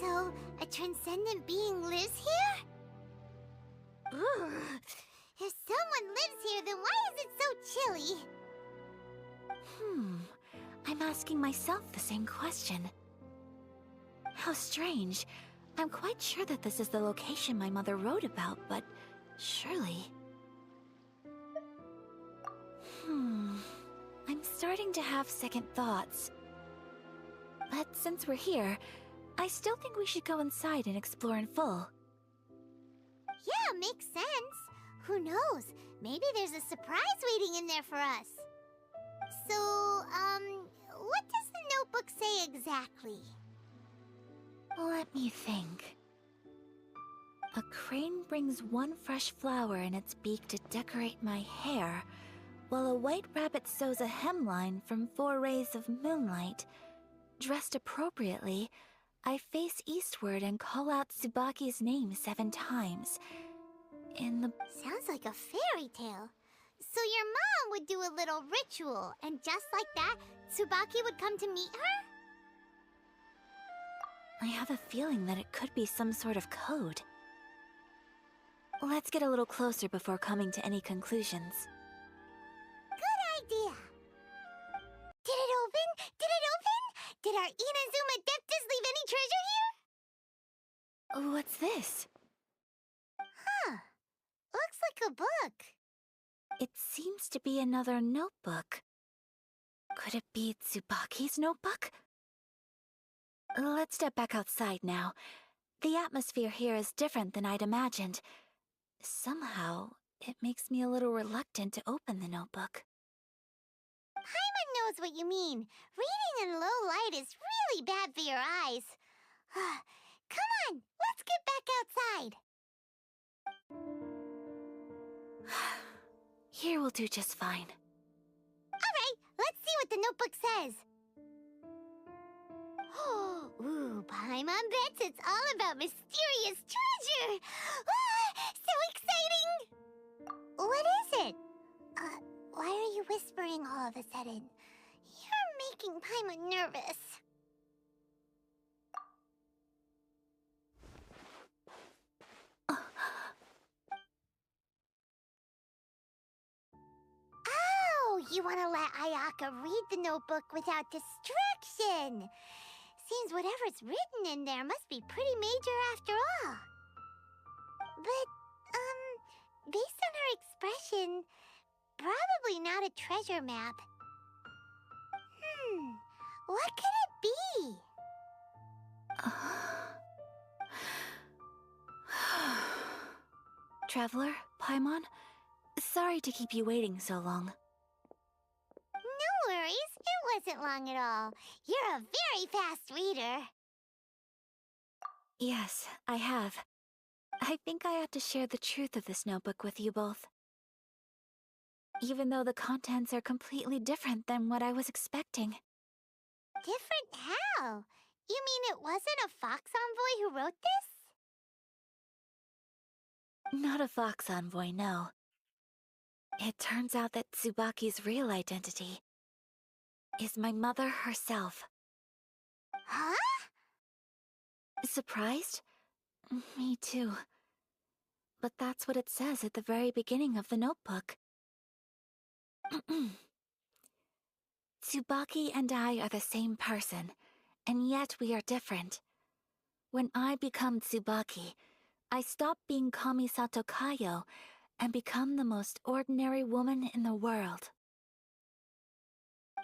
So, a transcendent being lives here? Ugh. If someone lives here, then why is it so chilly? I'm asking myself the same question. How strange. I'm quite sure that this is the location my mother wrote about, but surely... I'm starting to have second thoughts. But since we're here, I still think we should go inside and explore in full. Yeah, makes sense. Who knows? Maybe there's a surprise waiting in there for us. So, what does the notebook say exactly? Let me think. A crane brings one fresh flower in its beak to decorate my hair, while a white rabbit sews a hemline from 4 rays of moonlight. Dressed appropriately, I face eastward and call out Tsubaki's name 7 times. In the... Sounds like a fairy tale. So your mom would do a little ritual, and just like that, Tsubaki would come to meet her? I have a feeling that it could be some sort of code. Let's get a little closer before coming to any conclusions. Good idea. Did it open? Did it open? Did our Inazuma Adeptus leave any treasure here? What's this? Huh. Looks like a book. It seems to be another notebook. Could it be Tsubaki's notebook? Let's step back outside now. The atmosphere here is different than I'd imagined. Somehow, it makes me a little reluctant to open the notebook. Paimon knows what you mean. Reading in low light is really bad for your eyes. Come on, let's get back outside. Here will do just fine. Alright, let's see what the notebook says. Ooh, Paimon bets it's all about mysterious treasure! So exciting! What is it? Why are you whispering all of a sudden? You're making Paimon nervous. Oh, you want to let Ayaka read the notebook without distraction. Seems whatever's written in there must be pretty major after all. But, based on her expression, probably not a treasure map. What could it be? Traveler, Paimon, sorry to keep you waiting so long. No worries, it wasn't long at all. You're a very fast reader. Yes, I have. I think I ought to share the truth of this notebook with you both. Even though the contents are completely different than what I was expecting. Different how? You mean it wasn't a Fox Envoy who wrote this? Not a Fox Envoy, no. It turns out that Tsubaki's real identity is my mother herself. Huh? Surprised? Me too. But that's what it says at the very beginning of the notebook. Tsubaki and I are the same person, and yet we are different. When I become Tsubaki, I stop being Kamisato Kayo and become the most ordinary woman in the world.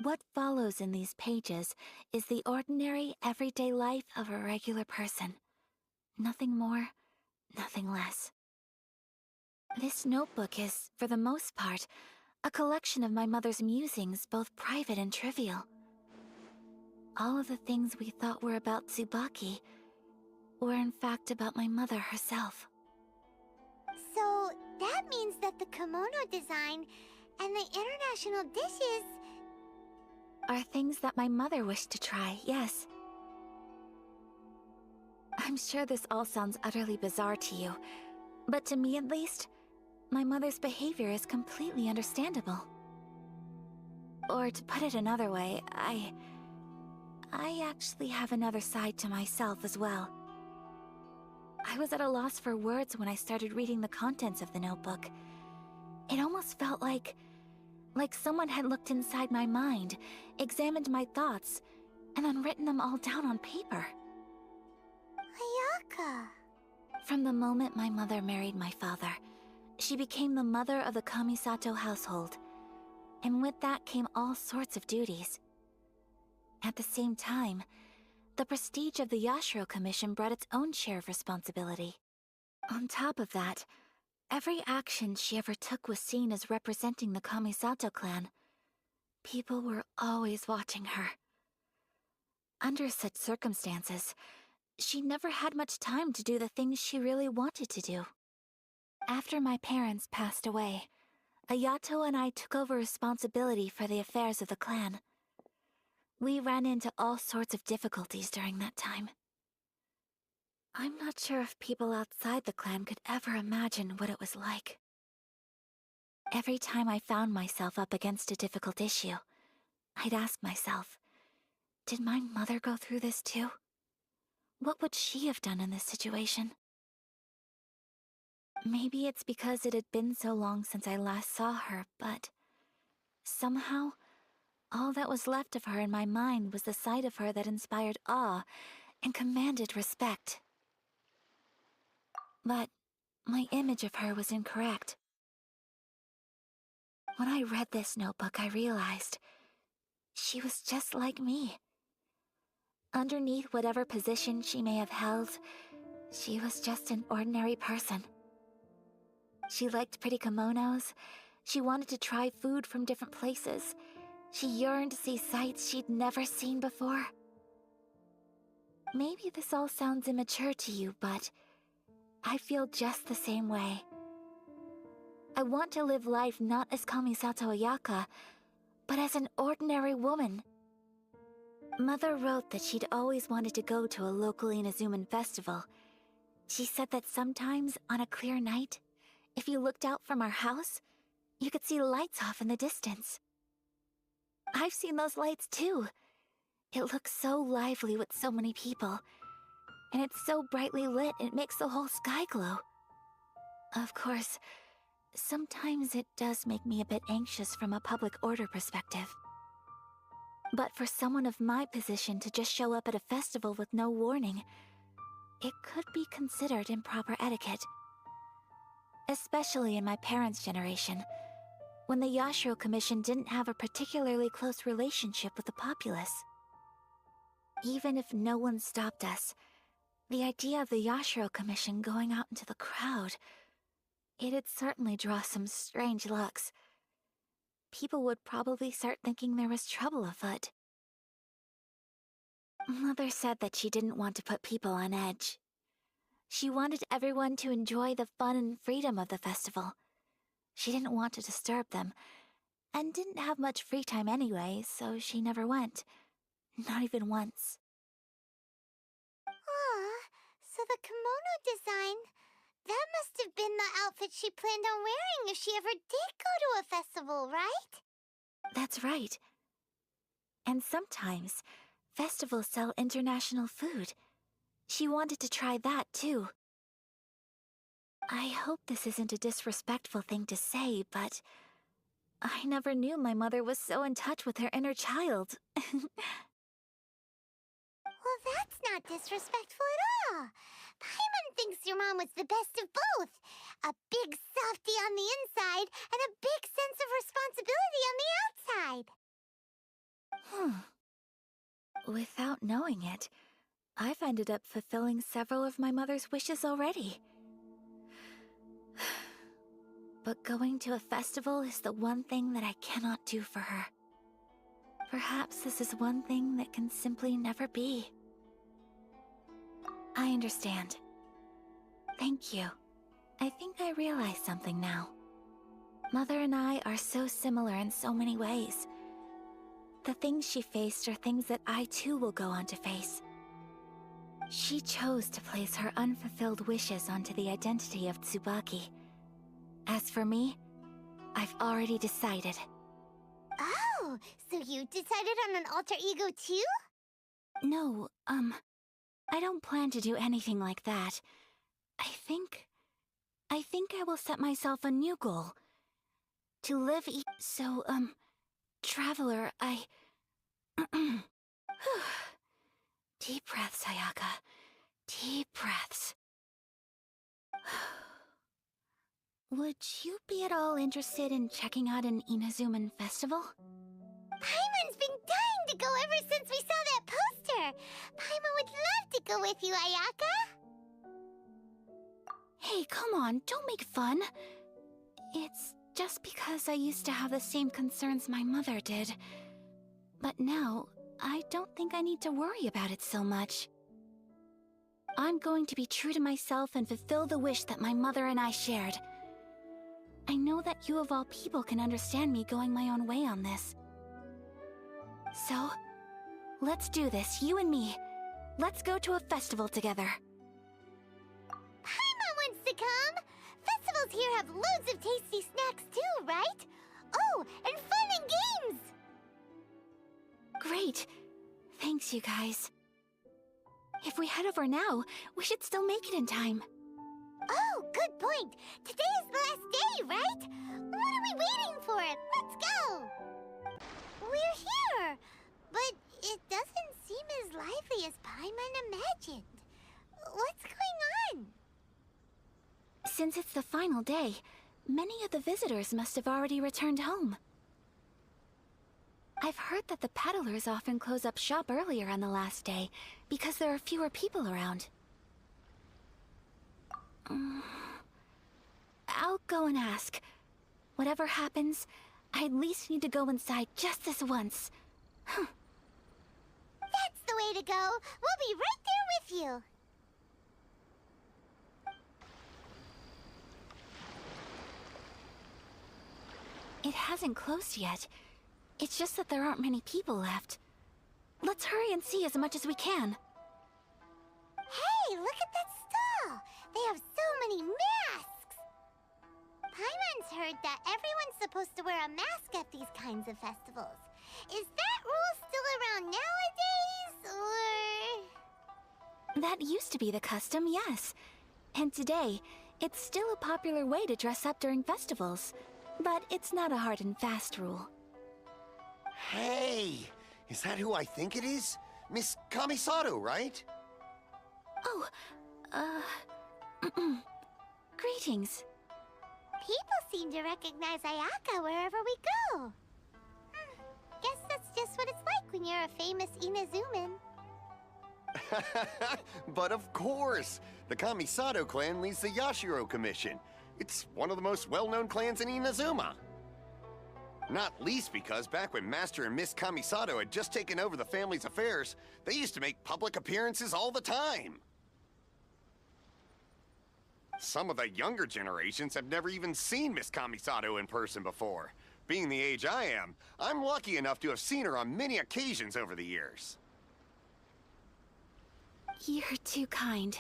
What follows in these pages is the ordinary, everyday life of a regular person. Nothing more, nothing less. This notebook is, for the most part, a collection of my mother's musings, both private and trivial. All of the things we thought were about Tsubaki were in fact about my mother herself. So, that means that the kimono design and the international dishes... are things that my mother wished to try, yes. I'm sure this all sounds utterly bizarre to you, but to me at least, my mother's behavior is completely understandable. Or to put it another way, I actually have another side to myself as well. I was at a loss for words when I started reading the contents of the notebook. It almost felt like someone had looked inside my mind, examined my thoughts, and then written them all down on paper. Ayaka. From the moment my mother married my father, she became the mother of the Kamisato household, and with that came all sorts of duties. At the same time, the prestige of the Yashiro Commission brought its own share of responsibility. On top of that, every action she ever took was seen as representing the Kamisato clan. People were always watching her. Under such circumstances, she never had much time to do the things she really wanted to do. After my parents passed away, Ayato and I took over responsibility for the affairs of the clan. We ran into all sorts of difficulties during that time. I'm not sure if people outside the clan could ever imagine what it was like. Every time I found myself up against a difficult issue, I'd ask myself, did my mother go through this too? What would she have done in this situation? Maybe it's because it had been so long since I last saw her, but somehow, all that was left of her in my mind was the sight of her that inspired awe and commanded respect. But my image of her was incorrect. When I read this notebook, I realized she was just like me. Underneath whatever position she may have held, she was just an ordinary person. She liked pretty kimonos. She wanted to try food from different places. She yearned to see sights she'd never seen before. Maybe this all sounds immature to you, but I feel just the same way. I want to live life not as Kamisato Ayaka, but as an ordinary woman. Mother wrote that she'd always wanted to go to a local Inazuman festival. She said that sometimes, on a clear night, if you looked out from our house, you could see lights off in the distance. I've seen those lights too. It looks so lively with so many people, and it's so brightly lit it makes the whole sky glow. Of course, sometimes it does make me a bit anxious from a public order perspective. But for someone of my position to just show up at a festival with no warning, it could be considered improper etiquette. Especially in my parents' generation, when the Yashiro Commission didn't have a particularly close relationship with the populace. Even if no one stopped us, the idea of the Yashiro Commission going out into the crowd, it'd certainly draw some strange looks. People would probably start thinking there was trouble afoot. Mother said that she didn't want to put people on edge. She wanted everyone to enjoy the fun and freedom of the festival. She didn't want to disturb them, and didn't have much free time anyway, so she never went. Not even once. Aw, so the kimono design, that must have been the outfit she planned on wearing if she ever did go to a festival, right? That's right. And sometimes, festivals sell international food. She wanted to try that, too. I hope this isn't a disrespectful thing to say, but I never knew my mother was so in touch with her inner child. Well, that's not disrespectful at all. Paimon thinks your mom was the best of both. A big softie on the inside and a big sense of responsibility on the outside. Without knowing it, I've ended up fulfilling several of my mother's wishes already. But going to a festival is the one thing that I cannot do for her. Perhaps this is one thing that can simply never be. I understand. Thank you. I think I realize something now. Mother and I are so similar in so many ways. The things she faced are things that I too will go on to face. She chose to place her unfulfilled wishes onto the identity of Tsubaki. As for me, I've already decided. Oh, so you decided on an alter ego too? No, I don't plan to do anything like that. I think I will set myself a new goal. To live Traveler, Deep breaths, Ayaka. Deep breaths. Would you be at all interested in checking out an Inazuman festival? Paimon's been dying to go ever since we saw that poster! Paimon would love to go with you, Ayaka! Hey, come on, don't make fun. It's just because I used to have the same concerns my mother did. But now, I don't think I need to worry about it so much. I'm going to be true to myself and fulfill the wish that my mother and I shared. I know that you of all people can understand me going my own way on this. So, let's do this, you and me. Let's go to a festival together. Paimon wants to come! Festivals here have loads of tasty snacks too, right? Oh, and fun and games! Great. Thanks, you guys. If we head over now, we should still make it in time. Oh, good point! Today is the last day, right? What are we waiting for? Let's go! We're here! But it doesn't seem as lively as Paimon imagined. What's going on? Since it's the final day, many of the visitors must have already returned home. I've heard that the peddlers often close up shop earlier on the last day, because there are fewer people around. I'll go and ask. Whatever happens, I at least need to go inside just this once. That's the way to go! We'll be right there with you! It hasn't closed yet. It's just that there aren't many people left. Let's hurry and see as much as we can. Hey, look at that stall! They have so many masks! Paimon's heard that everyone's supposed to wear a mask at these kinds of festivals. Is that rule still around nowadays, or...? That used to be the custom, yes. And today, it's still a popular way to dress up during festivals. But it's not a hard and fast rule. Hey! Is that who I think it is? Miss Kamisato, right? Oh, greetings. People seem to recognize Ayaka wherever we go. Guess that's just what it's like when you're a famous Inazuman. But of course! The Kamisato clan leads the Yashiro Commission. It's one of the most well-known clans in Inazuma. Not least because back when Master and Miss Kamisato had just taken over the family's affairs, they used to make public appearances all the time. Some of the younger generations have never even seen Miss Kamisato in person before. Being the age I am, I'm lucky enough to have seen her on many occasions over the years. You're too kind.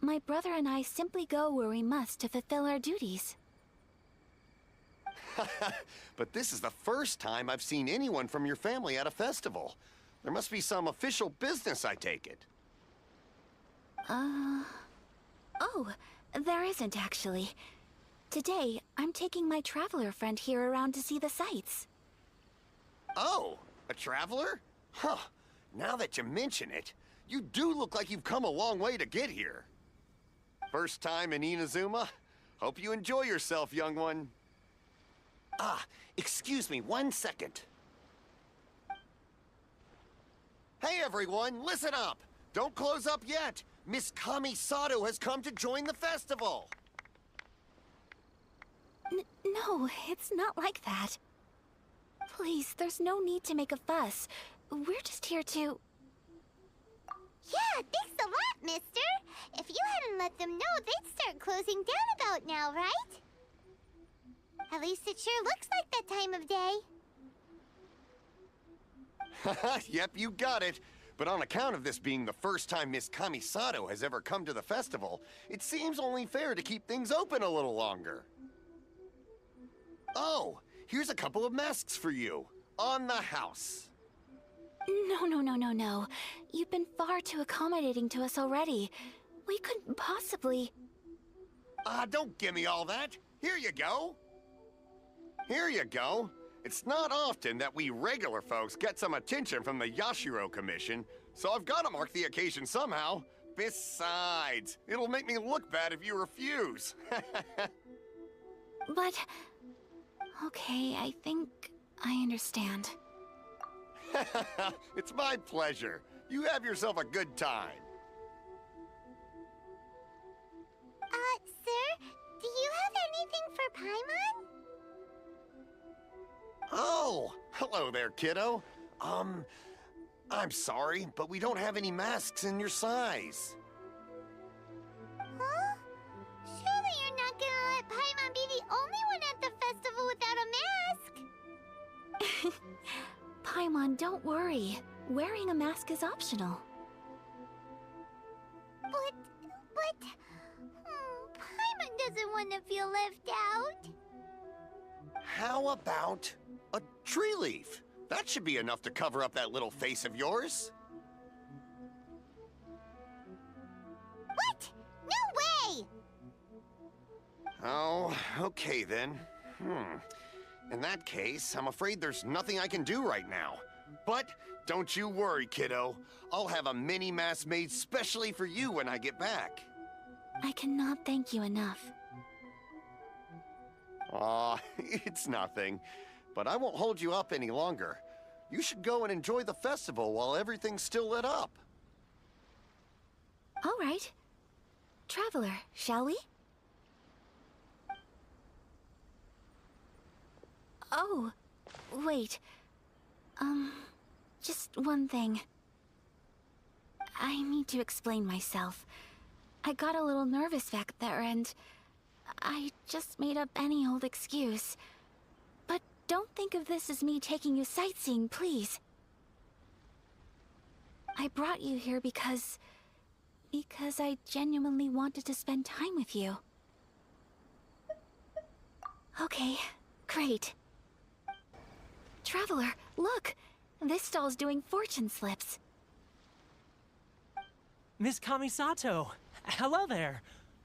My brother and I simply go where we must to fulfill our duties. But this is the first time I've seen anyone from your family at a festival. There must be some official business, I take it. Oh, there isn't actually. Today, I'm taking my traveler friend here around to see the sights. Oh, a traveler? Huh. Now that you mention it, you do look like you've come a long way to get here. First time in Inazuma? Hope you enjoy yourself, young one. Ah, excuse me 1 second. Hey everyone, listen up! Don't close up yet! Miss Kamisato has come to join the festival! No, it's not like that. Please, there's no need to make a fuss. We're just here to... Yeah, thanks a lot, mister! If you hadn't let them know, they'd start closing down about now, right? At least it sure looks like that time of day. Haha, yep, you got it. But on account of this being the first time Miss Kamisato has ever come to the festival, it seems only fair to keep things open a little longer. Oh, here's a couple of masks for you. On the house. No. You've been far too accommodating to us already. We couldn't possibly... Don't give me all that. Here you go. Here you go. It's not often that we regular folks get some attention from the Yashiro Commission, so I've got to mark the occasion somehow. Besides, it'll make me look bad if you refuse. But... okay, I think I understand. It's my pleasure. You have yourself a good time. Sir, do you have anything for Paimon? Oh, hello there, kiddo. I'm sorry, but we don't have any masks in your size. Huh? Surely you're not gonna let Paimon be the only one at the festival without a mask? Paimon, don't worry. Wearing a mask is optional. But... Paimon doesn't want to feel left out. How about a tree leaf? That should be enough to cover up that little face of yours. What? No way! Oh, okay then. In that case, I'm afraid there's nothing I can do right now. But don't you worry, kiddo. I'll have a mini mask made specially for you when I get back. I cannot thank you enough. Aw, it's nothing. But I won't hold you up any longer. You should go and enjoy the festival while everything's still lit up. All right. Traveler, shall we? Oh, wait. Just one thing. I need to explain myself. I got a little nervous back there and I just made up any old excuse. But don't think of this as me taking you sightseeing, please. I brought you here because I genuinely wanted to spend time with you. Okay, great. Traveler, look! This stall's doing fortune slips. Miss Kamisato, hello there.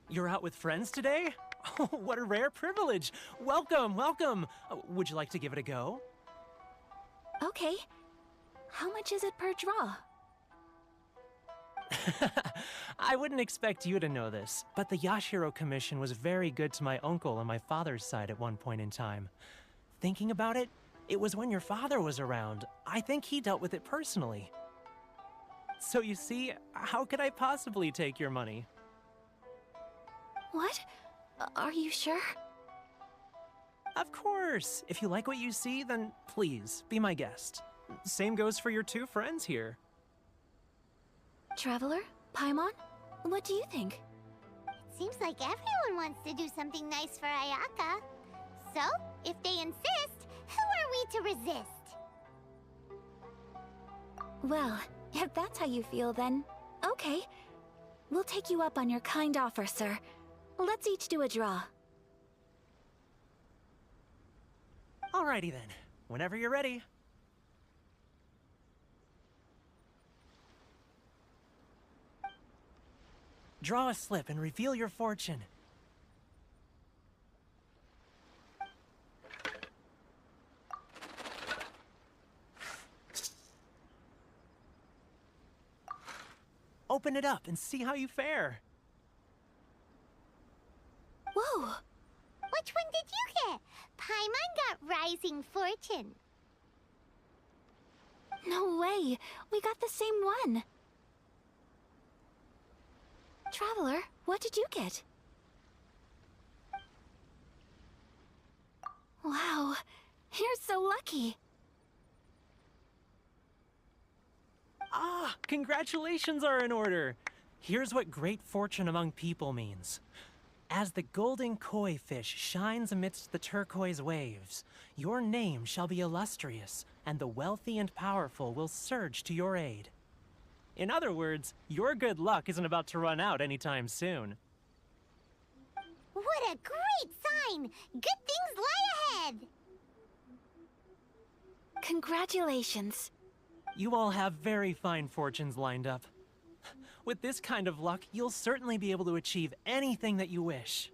You're out with friends today? Oh, what a rare privilege. Welcome, welcome. Would you like to give it a go? Okay. How much is it per draw? I wouldn't expect you to know this, but the Yashiro Commission was very good to my uncle on my father's side at one point in time. Thinking about it, it was when your father was around. I think he dealt with it personally. So you see, how could I possibly take your money? What? Are you sure? Of course! If you like what you see, then please, be my guest. Same goes for your two friends here. Traveler? Paimon? What do you think? It seems like everyone wants to do something nice for Ayaka. So, if they insist, who are we to resist? Well, if that's how you feel, then okay. We'll take you up on your kind offer, sir. Let's each do a draw. Alrighty then. Whenever you're ready. Draw a slip and reveal your fortune. Open it up and see how you fare. Whoa! Which one did you get? Paimon got Rising Fortune. No way! We got the same one! Traveler, what did you get? Wow, you're so lucky! Ah, congratulations are in order. Here's what great fortune among people means. As the golden koi fish shines amidst the turquoise waves, your name shall be illustrious, and the wealthy and powerful will surge to your aid. In other words, your good luck isn't about to run out anytime soon. What a great sign! Good things lie ahead! Congratulations. You all have very fine fortunes lined up. With this kind of luck, you'll certainly be able to achieve anything that you wish.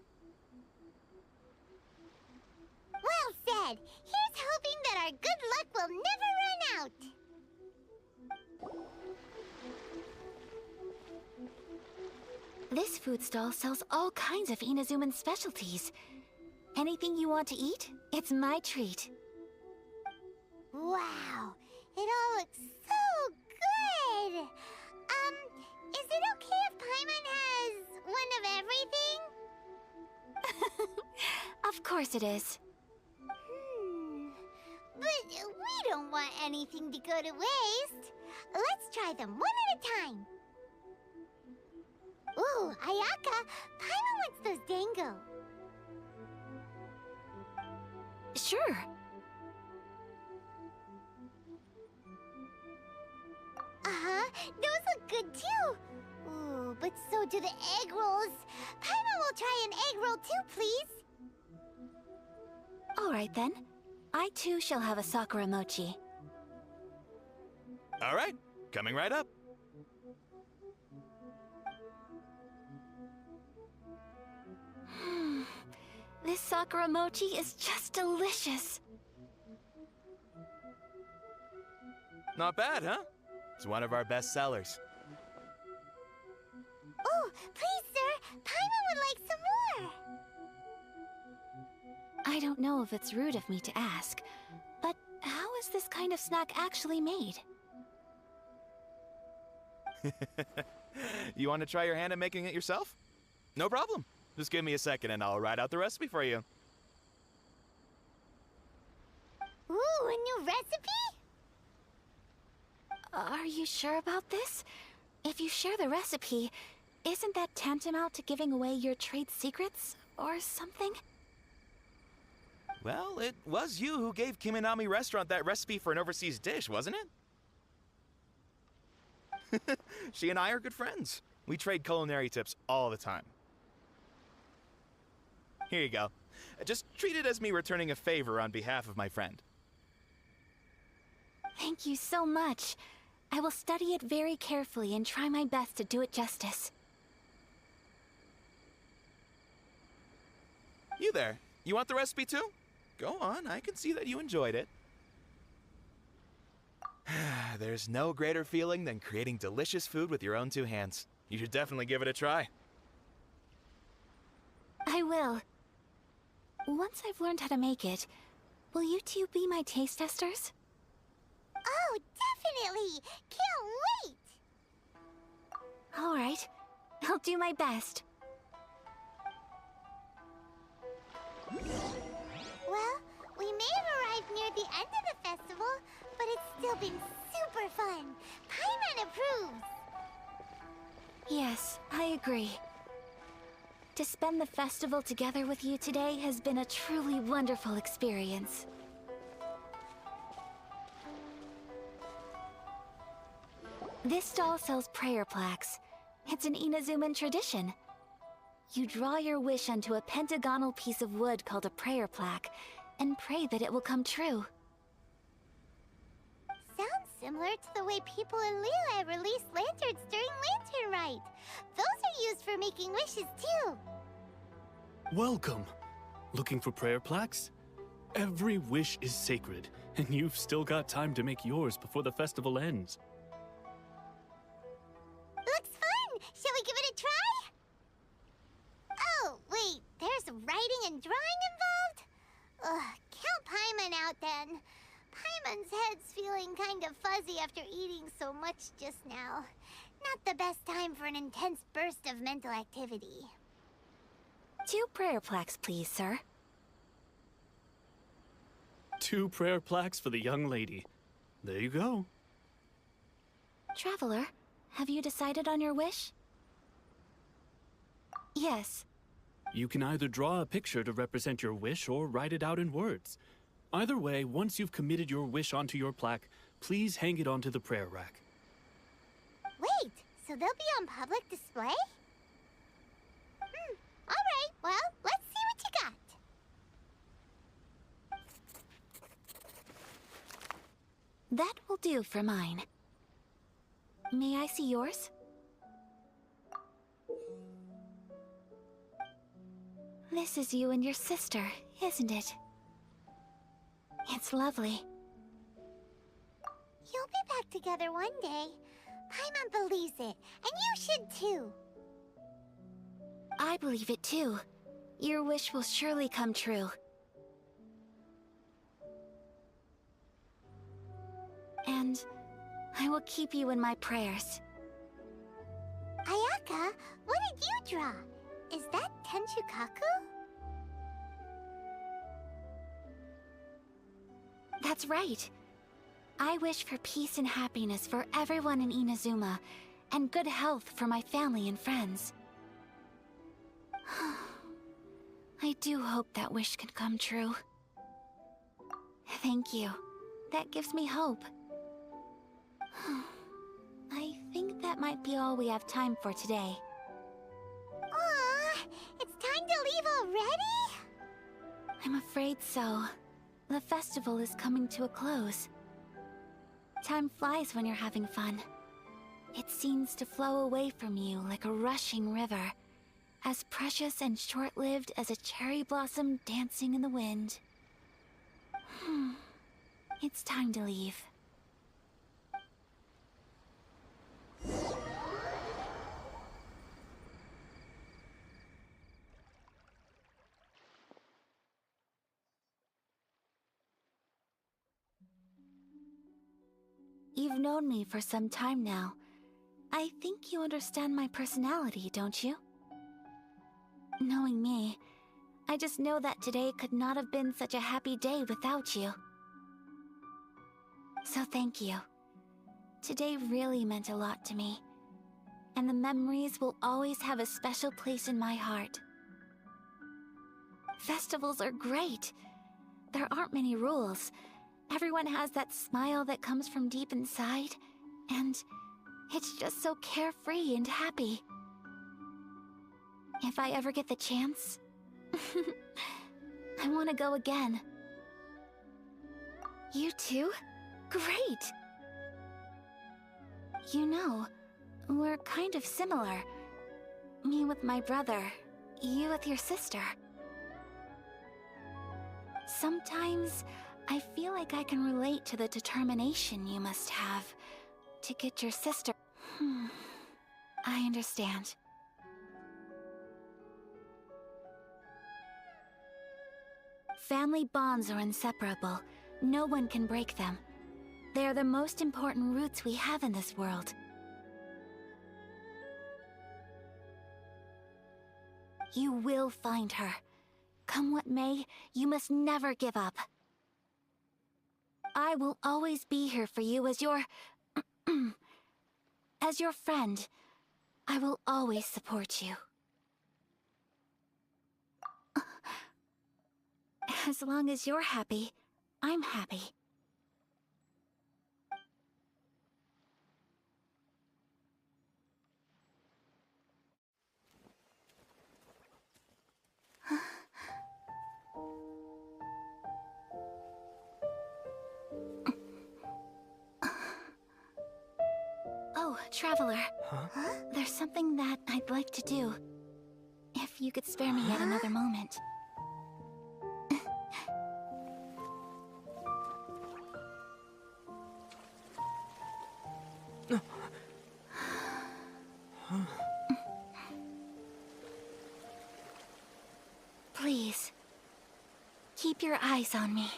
bed. Here's hoping that our good luck will never run out. This food stall sells all kinds of Inazuman specialties. Anything you want to eat, it's my treat. Wow, it all looks so good. Is it okay if Paimon has one of everything? Of course it is. But we don't want anything to go to waste. Let's try them one at a time. Ooh, Ayaka, Paimon wants those dango. Sure. Those look good too. Ooh, but so do the egg rolls. Paimon will try an egg roll too, please. All right then. I too shall have a sakura mochi. All right, coming right up. This sakura mochi is just delicious. Not bad, huh? It's one of our best sellers. Oh, please, sir. Paimon would like some more. I don't know if it's rude of me to ask, but how is this kind of snack actually made? You want to try your hand at making it yourself? No problem. Just give me a second and I'll write out the recipe for you. Ooh, a new recipe? Are you sure about this? If you share the recipe, isn't that tantamount to giving away your trade secrets or something? Well, it was you who gave Kiminami Restaurant that recipe for an overseas dish, wasn't it? She and I are good friends. We trade culinary tips all the time. Here you go. Just treat it as me returning a favor on behalf of my friend. Thank you so much. I will study it very carefully and try my best to do it justice. You there. You want the recipe too? Go on, I can see that you enjoyed it. There's no greater feeling than creating delicious food with your own two hands. You should definitely give it a try. I will. Once I've learned how to make it, will you two be my taste testers? Oh, definitely! Can't wait! All right. I'll do my best. Well, we may have arrived near the end of the festival, but it's still been super fun. Paimon approves! Yes, I agree. To spend the festival together with you today has been a truly wonderful experience. This stall sells prayer plaques. It's an Inazuman tradition. You draw your wish onto a pentagonal piece of wood called a prayer plaque, and pray that it will come true. Sounds similar to the way people in Liyue release lanterns during Lantern Rite. Those are used for making wishes too. Welcome. Looking for prayer plaques? Every wish is sacred, and you've still got time to make yours before the festival ends. Looks fun! Shall we give it a try? Oh, wait, there's writing and drawing involved? Ugh, count Paimon out then. Paimon's head's feeling kind of fuzzy after eating so much just now. Not the best time for an intense burst of mental activity. 2 prayer plaques, please, sir. 2 prayer plaques for the young lady. There you go. Traveler, have you decided on your wish? Yes. You can either draw a picture to represent your wish or write it out in words. Either way, once you've committed your wish onto your plaque, please hang it onto the prayer rack. Wait, so they'll be on public display? Alright, well, let's see what you got. That will do for mine. May I see yours? This is you and your sister, isn't it? It's lovely. You'll be back together one day. Paimon believes it, and you should too. I believe it too. Your wish will surely come true. And I will keep you in my prayers. Ayaka, what did you draw? Is that Tenchukaku? That's right. I wish for peace and happiness for everyone in Inazuma, and good health for my family and friends. I do hope that wish can come true. Thank you. That gives me hope. I think that might be all we have time for today. Aw, it's time to leave already? I'm afraid so. The festival is coming to a close. Time flies when you're having fun. It seems to flow away from you like a rushing river, as precious and short-lived as a cherry blossom dancing in the wind. It's time to leave. You've known me for some time now. I think you understand my personality, don't you? Knowing me, I just know that today could not have been such a happy day without you. So thank you. Today really meant a lot to me, and the memories will always have a special place in my heart. Festivals are great. There aren't many rules. Everyone has that smile that comes from deep inside, and it's just so carefree and happy. If I ever get the chance, I want to go again. You too? Great! You know, we're kind of similar. Me with my brother, you with your sister. Sometimes I feel like I can relate to the determination you must have to get your sister. I understand. Family bonds are inseparable. No one can break them. They are the most important roots we have in this world. You will find her. Come what may, you must never give up. I will always be here for you as your... as your friend. I will always support you. As long as you're happy, I'm happy. Oh, Traveler. Huh? There's something that I'd like to do. If you could spare me yet another moment. Please, keep your eyes on me.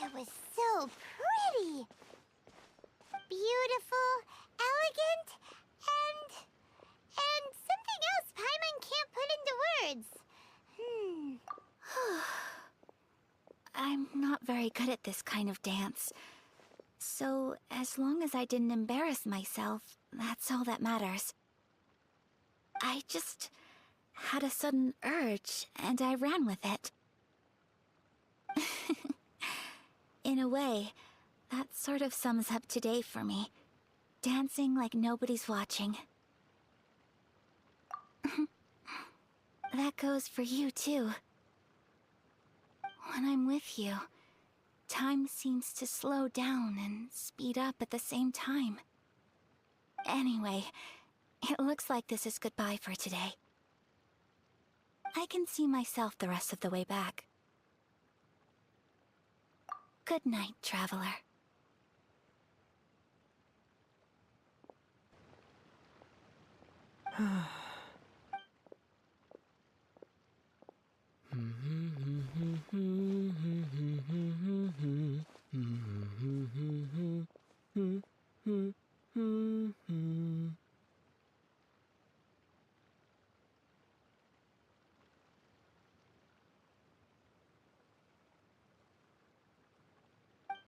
It was so pretty. Beautiful, elegant, and something else Paimon can't put into words. I'm not very good at this kind of dance. So, as long as I didn't embarrass myself, that's all that matters. I just had a sudden urge, and I ran with it. In a way, that sort of sums up today for me. Dancing like nobody's watching. That goes for you, too. When I'm with you, time seems to slow down and speed up at the same time. Anyway, it looks like this is goodbye for today. I can see myself the rest of the way back. Good night, traveler.